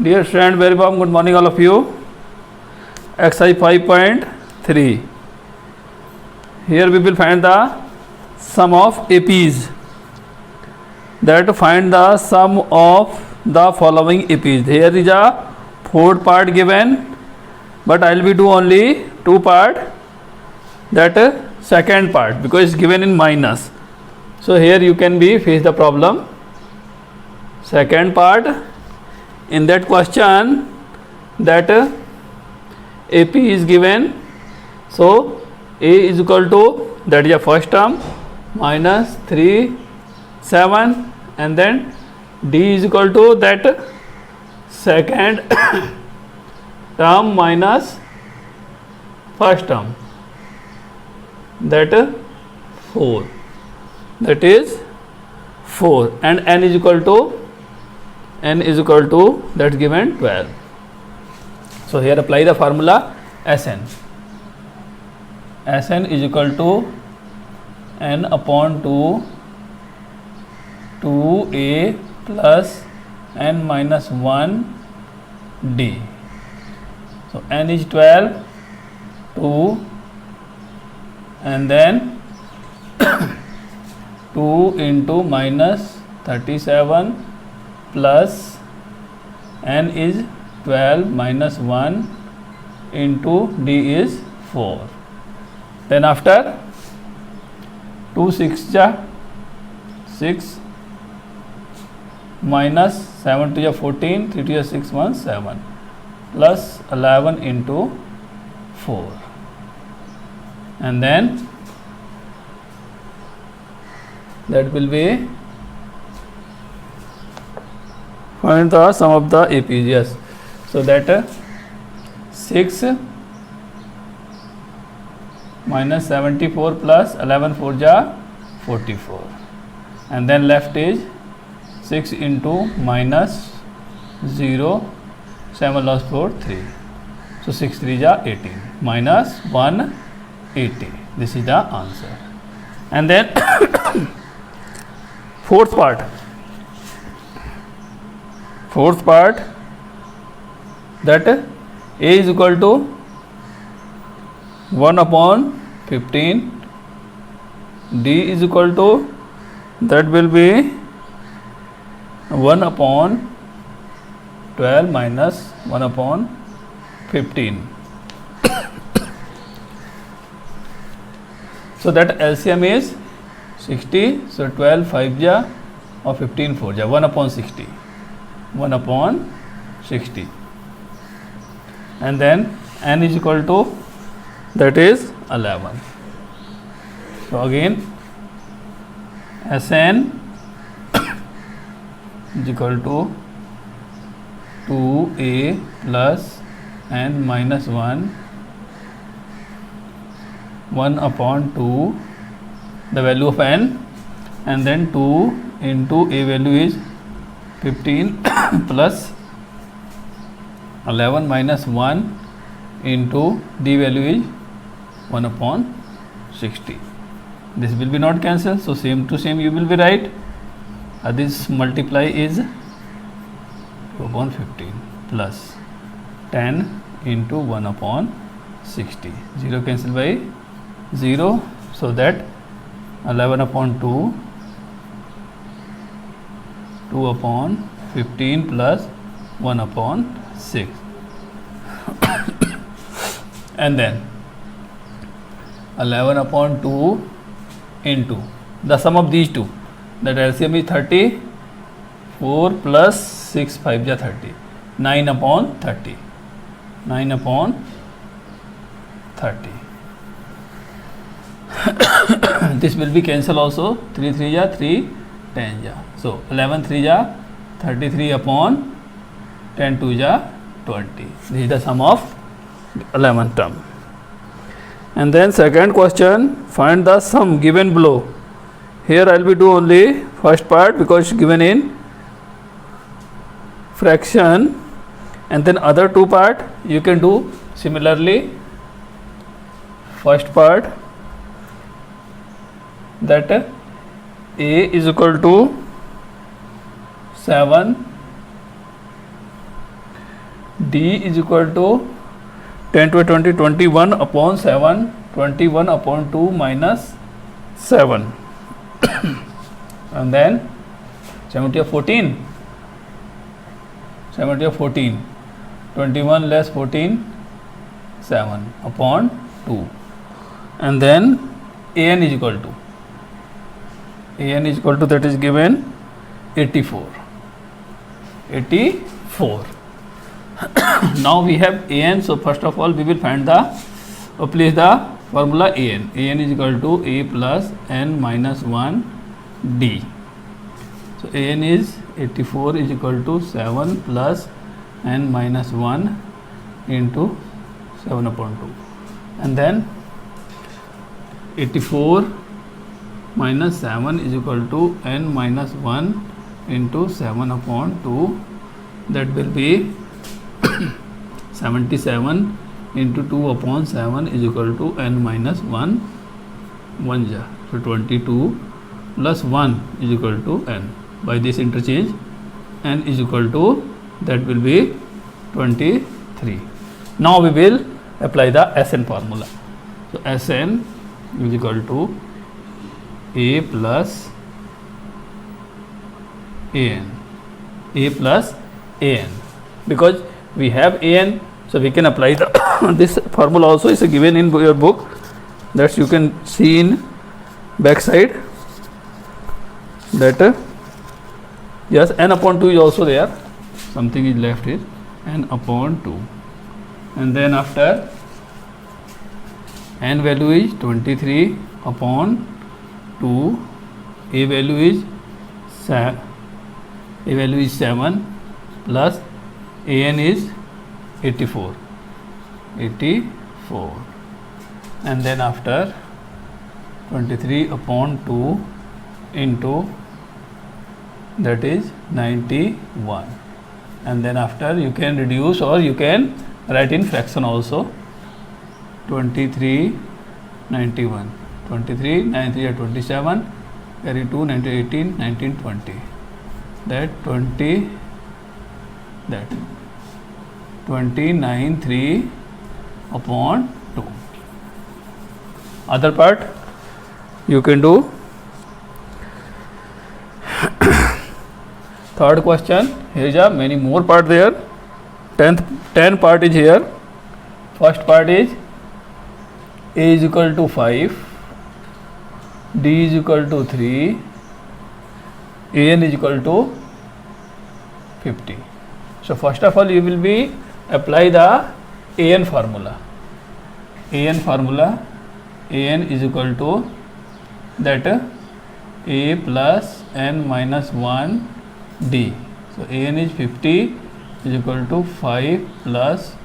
Dear student, very warm good morning all of you. Exercise 5.3. Here we will find the sum of APs. That find the sum of the following APs. Here is a fourth part given, but I will be do only two part. That second part because it's given in minus. So here you can be face the problem. Second part. In that question, that AP is given, so A is equal to, that is the first term, minus 3, 7, and then D is equal to that second term minus first term, that 4, that is 4, and N is equal to that given 12. So here apply the formula Sn. Sn is equal to n upon 2a plus n minus 1 d. So n is 12, 2, and then 2 into minus 37 plus n is 12 minus 1 into d is 4. Then after 2 6 ja 6 minus 7 to 14, 3 to 6 1 7 plus 11 into 4, and then that will be find the sum of the APs. Yes, so that 6 minus 74 plus 11 4 ja 44, and then left is 6 into minus 0, 7 lost 4 3, so 6 3 ja 18 minus 180. This is the answer. And then fourth part, that A is equal to 1 upon 15, D is equal to, that will be 1 upon 12 minus 1 upon 15. So that LCM is 60, so 12 5 ja or 15 4 ja, 1 upon 60. 1 upon 60, and then n is equal to, that is 11. So again Sn is equal to 2a plus n minus 1 upon 2, the value of n, and then 2 into a value is 15 plus 11 minus 1 into d value is 1 upon 60. This will be not cancelled, so same to same you will be right. This multiply is 2 upon 15 plus 10 into 1 upon 60. 0 cancel by 0, so that 11 upon 2, 2 upon 15 plus 1 upon 6, and then 11 upon 2 into the sum of these two, that LCM is 30, 4 plus 6 5 ja 30, 9 upon 30, 9 upon 30. This will be cancel also, 3 3 ja 3 10 ja, so 11 3 ja 33 upon 10 2 ja 20. This is the sum of 11th term. And then second question, find the sum given below. Here I will be do only first part because given in fraction, and then other two part you can do similarly. First part, that A is equal to 7 D is equal to 10 to 20, 21 upon 7, 21 upon 2 minus 7 and then 70 of 14, 70 of 14, 21 less 14, 7 upon 2 and then an is equal to that is given 84. Now we have an, so first of all we will find the place the formula an is equal to a plus n minus 1 d. So an is 84 is equal to 7 plus n minus 1 into 7 upon 2 and then 84 minus 7 is equal to n minus 1 into 7 upon 2, that will be 77 into 2 upon 7 is equal to n minus 1 ja. So 22 plus 1 is equal to n. By this interchange n is equal to that will be 23. Now we will apply the Sn formula. So Sn is equal to a plus an, because we have an, so we can apply the this formula also is given in your book, that you can see in back side, that yes, n upon 2 is also there, something is left here, n upon 2 and then after n value is 23 upon 2, a value is 7 plus an is 84 and then after 23 upon 2 into that is 91 and then after you can reduce or you can write in fraction also. 23 91, 23 93 are 27, carry 2 19 18 19 20, that 20 that 29 3 upon 2. Other part you can do. Third question, here is a many more part there. 10 part is here. First part is a is equal to 5, d is equal to 3, an is equal to 50. So first of all you will be apply the an formula. An is equal to that a plus n minus 1 d. So an is 50 is equal to 5 plus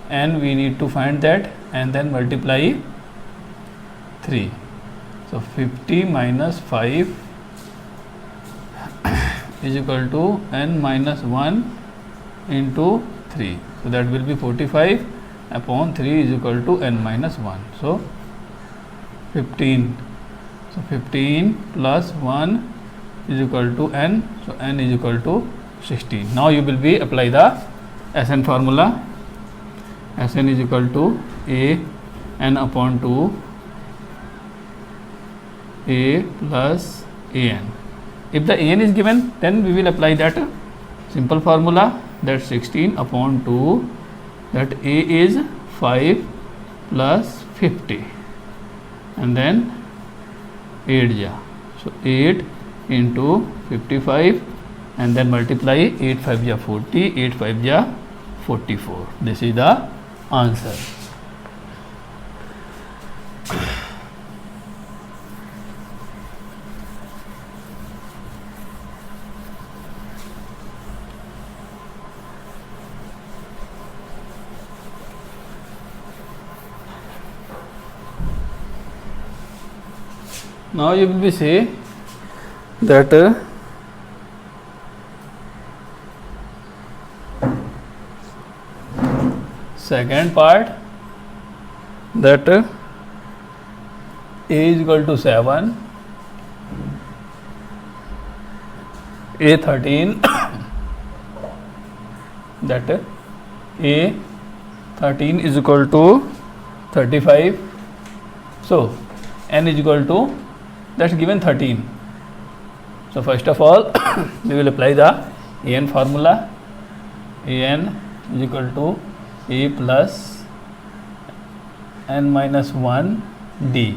n, we need to find that and then multiply 3. So 50 minus 5 is equal to n minus 1 into 3. So that will be 45 upon 3 is equal to n minus 1. So 15. So 15 plus 1 is equal to n. So n is equal to 16. Now you will be apply the Sn formula. Sn is equal to a n upon 2 a plus an. If the an is given, then we will apply that simple formula, that 16 upon 2, that a is 5 plus 50 and then 8 ja. So 8 into 55 and then multiply 8 5 ja 40, 8 5 ja 44. This is the answer. Now you will be say that second part, that a is equal to 7, a 13, that A 13 is equal to 35. So n is equal to, that's given 13. So first of all we will apply the an formula. An is equal to a plus n minus 1 d.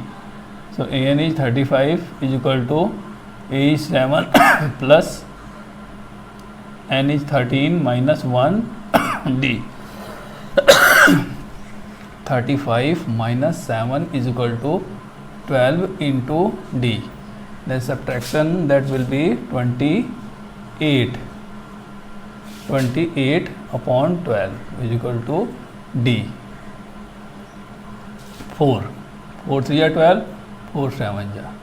So an is 35 is equal to a is 7 plus n is 13 minus 1 d. 35 minus 7 is equal to 12 into d. The subtraction, that will be 28. 28 upon 12 is equal to d. 4 3 are 12, 4 7 are.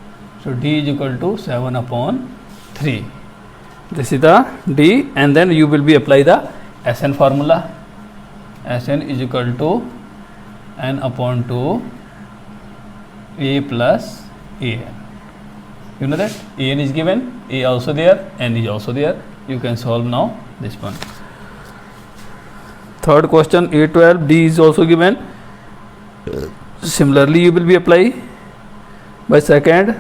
So d is equal to 7 upon 3. This is the d, and then you will be apply the Sn formula. Sn is equal to n upon 2 a plus an. You know that an is given, a also there, n is also there. You can solve now this one. Third question, A12, d is also given. Similarly you will be apply by second.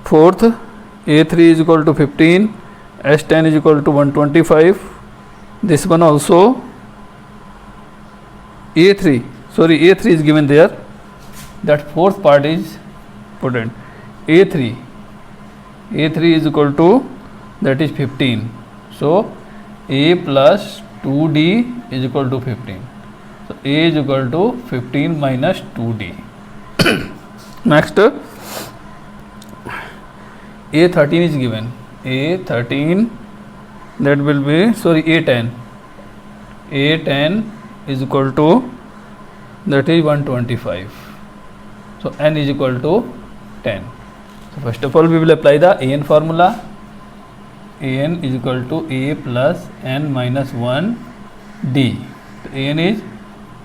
Fourth, A3 is equal to 15, S10 is equal to 125. This one also A3 is given there. That fourth part is important. A3 is equal to, that is 15. So a plus 2d is equal to 15. So a is equal to 15 minus 2d. Next, A13 is given. A13, that will be, A10. A10 is equal to, that is 125. So n is equal to 10. So first of all we will apply the an formula. An is equal to a plus n minus 1 d. So an is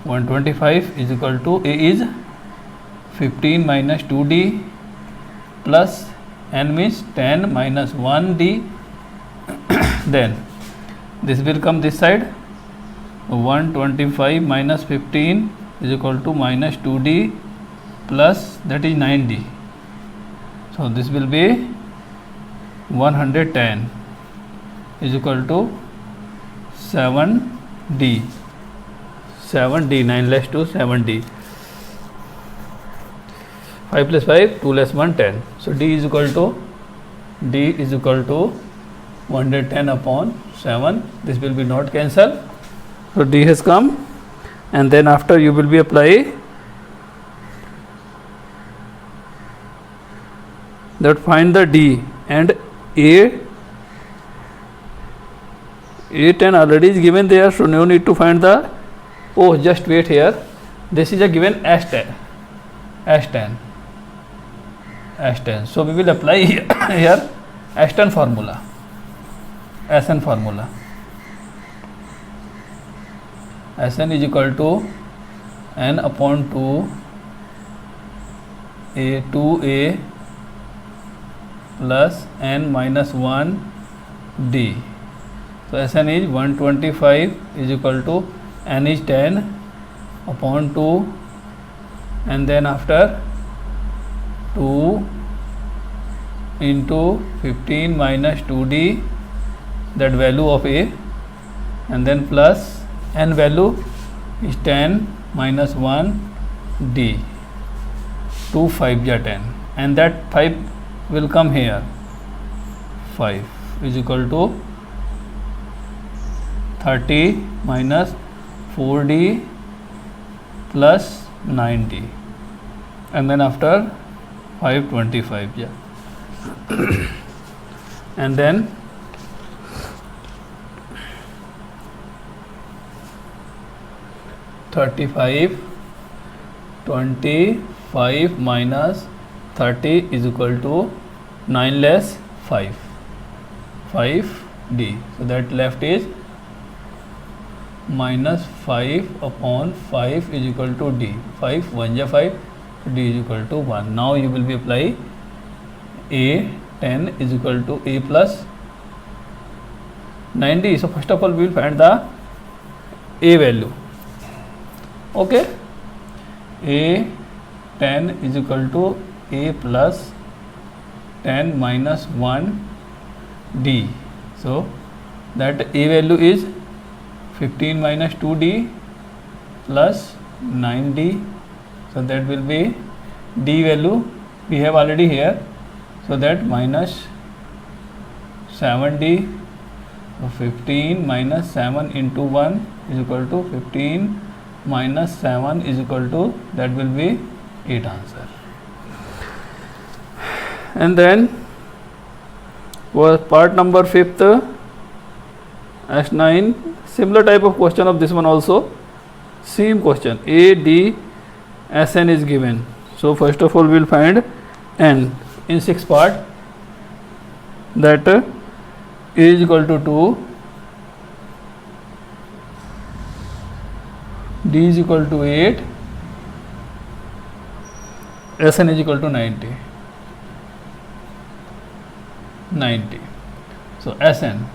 125 is equal to, a is 15 minus 2d plus n means 10 minus 1 d. Then this will come this side. 125 minus 15 is equal to minus 2d plus, that is 9d. So this will be 110 is equal to 7d. 7d, 9 less 2, 7d. 5 plus 5, 2 less 1, 10. So d is equal to 110 upon 7. This will be not cancel. So d has come, and then after you will be apply that, find the d, and A10 already is given there, so no need to find the, oh just wait here, this is a given S10. So we will apply here Sn formula. Sn is equal to n upon 2 a plus n minus 1 d. So Sn is 125 is equal to, n is 10 upon 2, and then after 2 into 15 minus 2d, that value of a, and then plus n value is 10 minus 1 d. 2 5 ja 10, and that 5 will come here. 5 is equal to 30 minus 4d plus 9d, and then after 525 yeah. And then (35) 25 minus 30 is equal to 9 less 5 d. So that left is minus 5 upon 5 is equal to d. 5 1 ja 5, d is equal to 1. Now you will be apply a 10 is equal to a plus 9d. So first of all we will find the a value. Okay, a 10 is equal to a plus 10 minus 1 d. So that a value is 15 minus 2d plus 9d. So that will be d value we have already here. So that minus 7d. So 15 minus 7 into 1 is equal to 15 minus 7 is equal to, that will be 8 answer. And then for part number 5th, S9, similar type of question of this one also, same question, a d Sn is given. So first of all we will find n in 6 part, that a is equal to 2, d is equal to 8, Sn is equal to 90. So Sn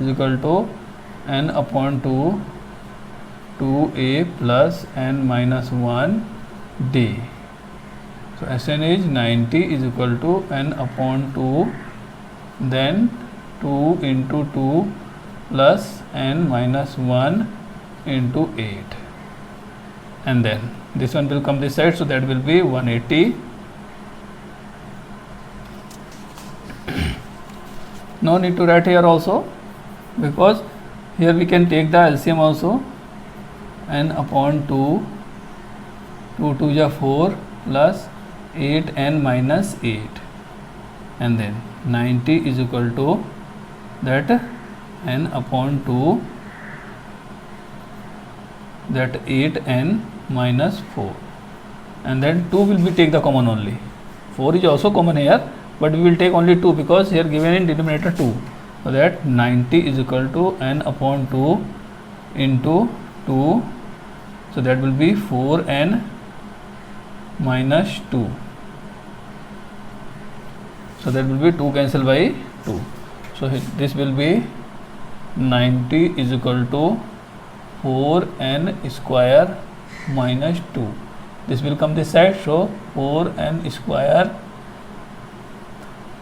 is equal to n upon 2, 2a plus n minus 1 d. So Sn is 90 is equal to n upon 2, then 2 into 2 plus n minus 1 into 8, and then this one will come this side, so that will be 180. No need to write here also, because here we can take the LCM also, n upon 2, 2 2 is 4 plus 8n minus 8, and then 90 is equal to that n upon 2, that 8n minus 4, and then 2 will be take the common only. 4 is also common here, but we will take only 2 because here given in denominator 2. So that 90 is equal to n upon 2 into 2, so that will be 4n minus 2. So that will be 2 cancel by 2. So this will be 90 is equal to 4n square minus 2. This will come this side, so 4n square,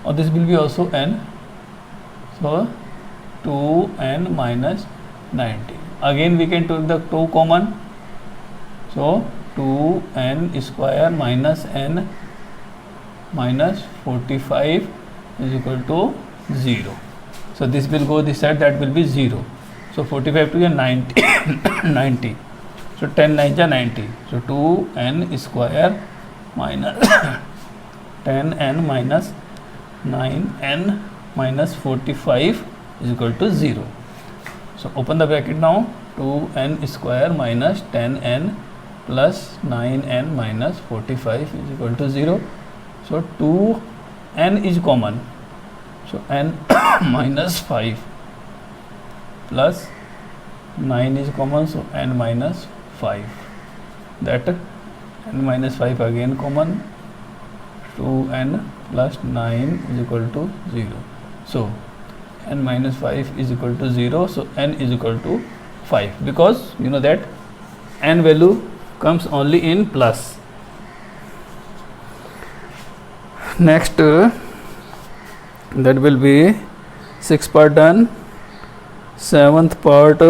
or this will be also n, so 2n minus 90. Again we can take the 2 common, so 2n square minus n minus 45 is equal to 0. So this will go this side, that will be 0. So 45 to 90 90. So 10 9 is 90. So 2n square minus 10n minus 9n minus 45 is equal to 0. So open the bracket now. 2n square minus 10n plus 9n minus 45 is equal to 0. So 2n is common. So n minus 5 plus 9 is common, so n minus 5. That n minus 5 again common. 2n plus 9 is equal to 0. So n minus 5 is equal to 0. So n is equal to 5, because you know that n value comes only in plus. Next, that will be 6th part done. 7th part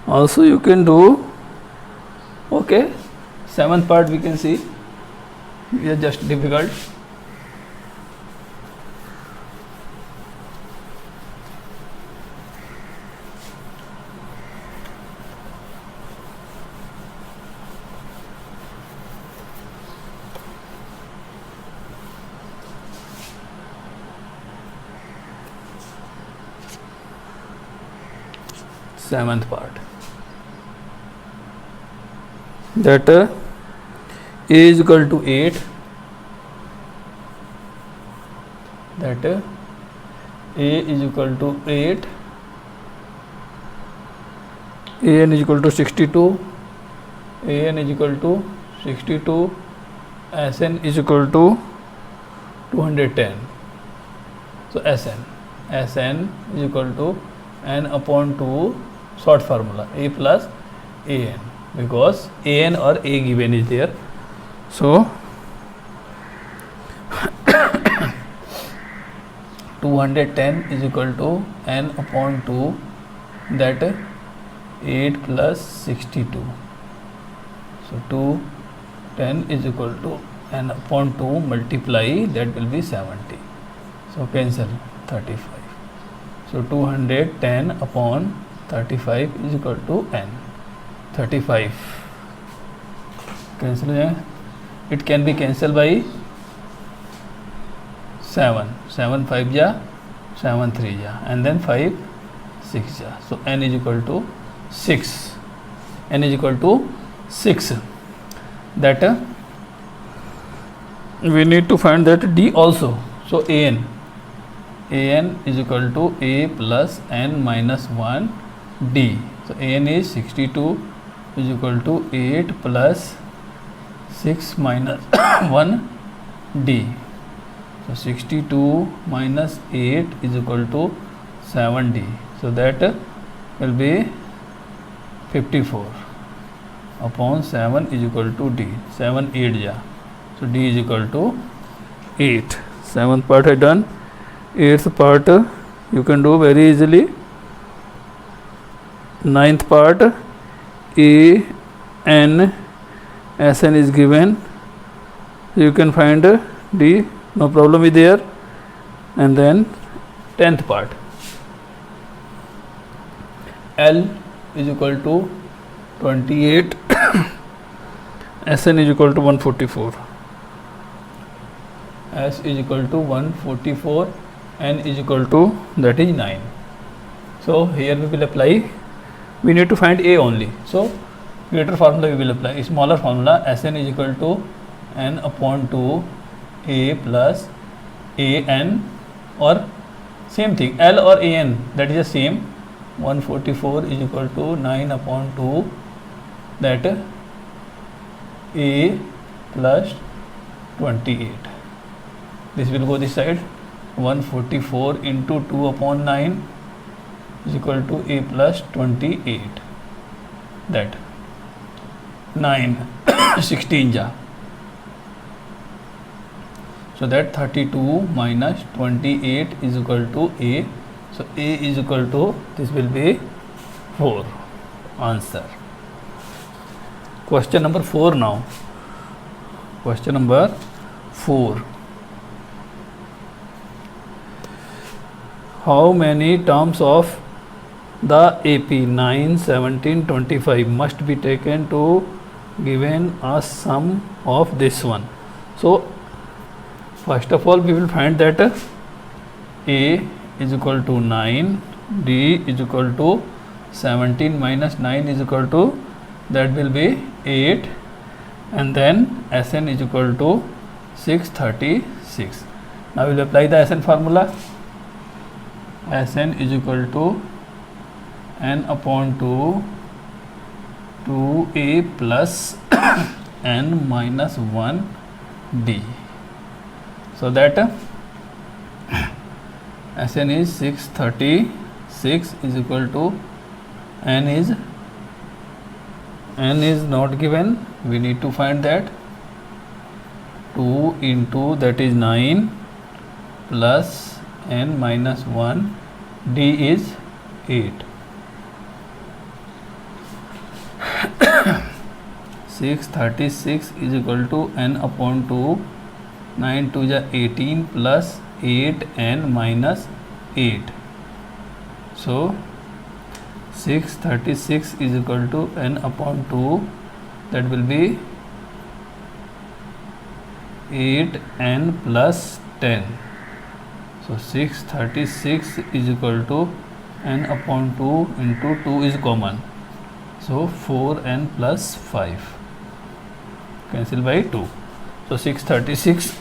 also you can do. Okay, 7th part we can see. We are just difficult. Seventh part, that a is equal to 8, that a is equal to 8, an is equal to 62, an is equal to 62, Sn is equal to 210. So Sn is equal to n upon 2 short formula a plus an, because an or a given is there. So 210 is equal to n upon 2, that 8 plus 62. So 210 is equal to n upon 2 multiply, that will be 70. So cancel 35. So 210 upon 35 is equal to n 35. Cancel है. It can be cancelled by 7. 7 5 ja, 7 3 ja, and then 5 6 ja. So n is equal to 6. N is equal to 6. That we need to find that d also. So an is equal to a plus n minus 1 d. So an is 62 is equal to 8 plus 6 minus 1 d. So 62 minus 8 is equal to 7d. So that will be 54 upon 7 is equal to d. 7 8 ja. So d is equal to 8. 7th part I done. 8th part you can do very easily. 9th part a n Sn is given. You can find d, no problem is there. And then 10th part L is equal to 28 Sn is equal to 144. S is equal to 144, n is equal to, that is 9. So here we will apply, we need to find a only. So greater formula we will apply. Smaller formula Sn is equal to n upon 2 a plus an, or same thing L or an, that is the same. 144 is equal to 9 upon 2, that a plus 28. This will go this side. 144 into 2 upon 9 is equal to a plus 28. That 9 16 ja. So that 32 minus 28 is equal to a. So a is equal to, this will be 4. Answer. Question number 4 now. Question number 4. How many terms of the AP 9, 17, 25 must be taken to given a sum of this one? So first of all we will find that a is equal to 9, d is equal to 17 minus 9 is equal to, that will be 8, and then Sn is equal to 636. Now we will apply the Sn formula. Sn is equal to n upon 2 2a plus n minus 1 d. So that Sn is 636 is equal to, n is not given, we need to find that. 2 into, that is 9 plus n minus 1, d is 8. 636 is equal to n upon 2, 9 to the 18 plus 8 n minus 8. So 636 is equal to n upon 2, that will be 8 n plus 10. So 636 is equal to n upon 2 into 2 is common. So 4n plus 5. Cancel by 2. So 636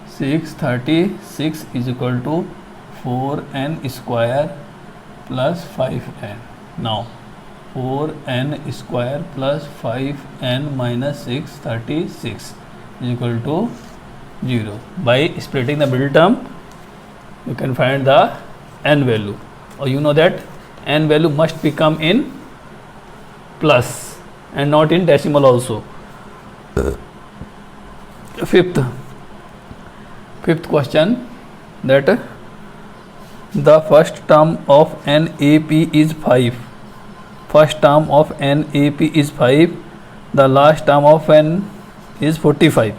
636 is equal to 4n square plus 5n. Now 4n square plus 5n minus 636 is equal to 0. By splitting the middle term, you can find the n value, or you know that n value must become in plus and not in decimal also. Fifth question, that the first term of NAP is 5. First term of NAP is 5. The last term of N is 45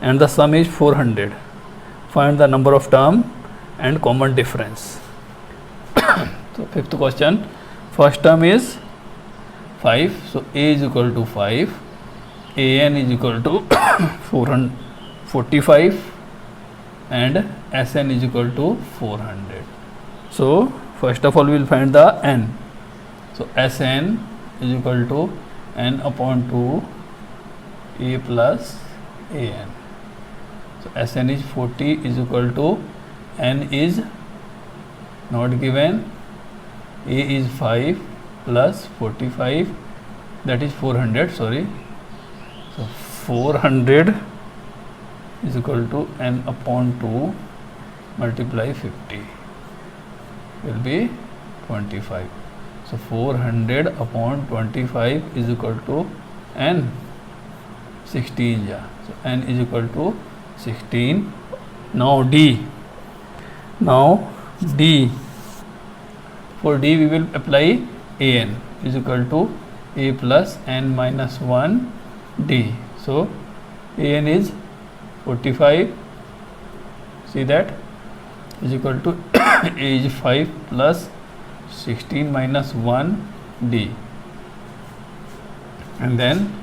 and the sum is 400. Find the number of term and common difference. So fifth question, first term is 5, so A is equal to 5, AN is equal to 445 and SN is equal to 400. So first of all we will find the N. So Sn is equal to N upon 2 A plus AN. So Sn is 40 is equal to N is not given, A is 5 plus 45, that is 400, sorry. So 400 is equal to N upon 2 multiply 50 will be 25. So 400 upon 25 is equal to N, 16, yeah. So N is equal to 16. Now D. For D we will apply AN is equal to A plus N minus 1 D. So AN is 45, see that, is equal to A is 5 plus 16 minus 1 D, and then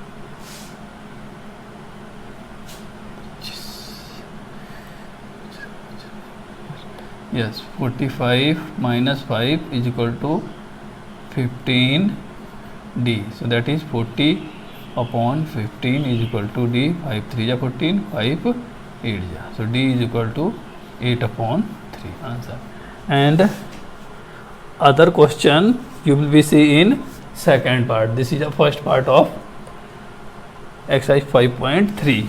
yes, 45 minus 5 is equal to 15 D. So that is 40 upon 15 is equal to D. 5 3 is 14, 5 8 is. So D is equal to 8 upon 3. Answer. And other question you will be see in second part. This is the first part of exercise 5.3.